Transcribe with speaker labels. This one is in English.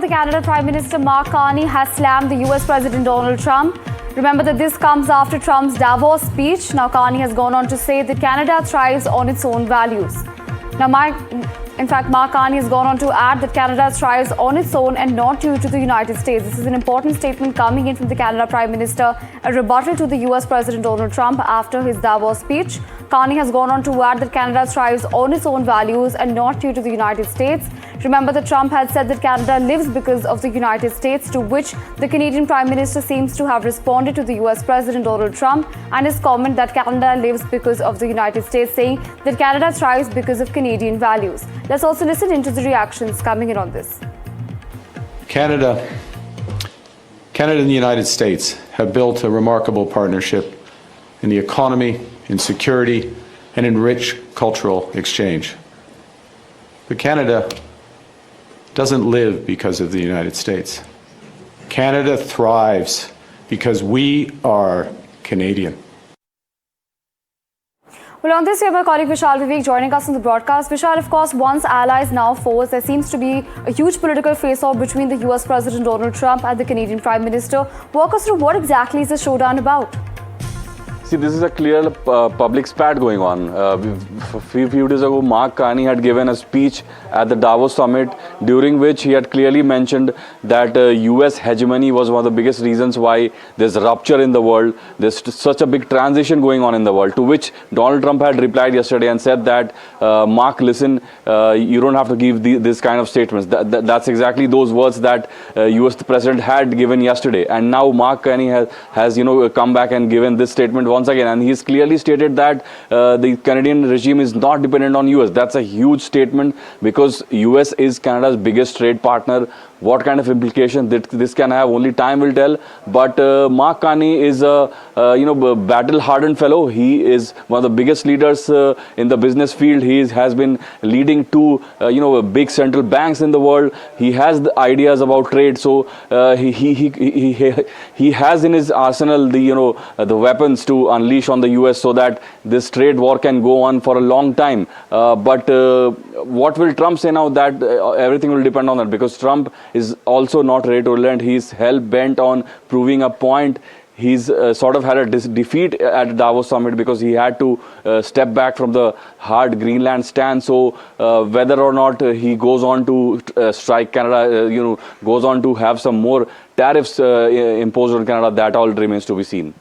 Speaker 1: the Canada Prime Minister Mark Carney has slammed the US President Donald Trump. Remember that this comes after Trump's Davos speech. Now, Carney has gone on to say that Canada thrives on its own values. Now, Mark Carney has gone on to add that Canada thrives on its own and not due to the United States. This is an important statement coming in from the Canada Prime Minister, a rebuttal to the US President Donald Trump after his Davos speech. Carney has gone on to add that Canada thrives on its own values and not due to the United States. Remember that Trump had said that Canada lives because of the United States, to which the Canadian Prime Minister seems to have responded to the US President Donald Trump and his comment that Canada lives because of the United States, saying that Canada thrives because of Canadian values. Let's also listen into the reactions coming in on this.
Speaker 2: Canada and the United States have built a remarkable partnership in the economy, in security, and in rich cultural exchange. But Canada doesn't live because of the United States. Canada thrives because we are Canadian.
Speaker 1: Well, on this, we have my colleague Vishal Vivek joining us on the broadcast. Vishal, of course, once allies, now foes. There seems to be a huge political face-off between the US President Donald Trump and the Canadian Prime Minister. Walk us through what exactly is the showdown about?
Speaker 3: See, this is a clear public spat going on. A few days ago, Mark Carney had given a speech at the Davos summit, during which he had clearly mentioned that US hegemony was one of the biggest reasons why there's rupture in the world. There's such a big transition going on in the world, to which Donald Trump had replied yesterday and said that, Mark, listen, you don't have to give this kind of statements. That's exactly those words that US President had given yesterday. And now Mark Carney has come back and given this statement once again, and he's clearly stated that the Canadian regime is not dependent on US. That's a huge statement, because US is Canada's biggest trade partner. What kind of implication this can have, only time will tell. But Mark Carney is a battle-hardened fellow. He is one of the biggest leaders in the business field. He has been leading two big central banks in the world. He has the ideas about trade. So he has in his arsenal the weapons to unleash on the US, so that this trade war can go on for a long time. But what will Trump say now? That everything will depend on that, because Trump is also not ready to relent. He's hell-bent on proving a point. He's sort of had a defeat at the Davos summit because he had to step back from the hard Greenland stand. So whether or not he goes on to strike Canada, goes on to have some more tariffs imposed on Canada, that all remains to be seen.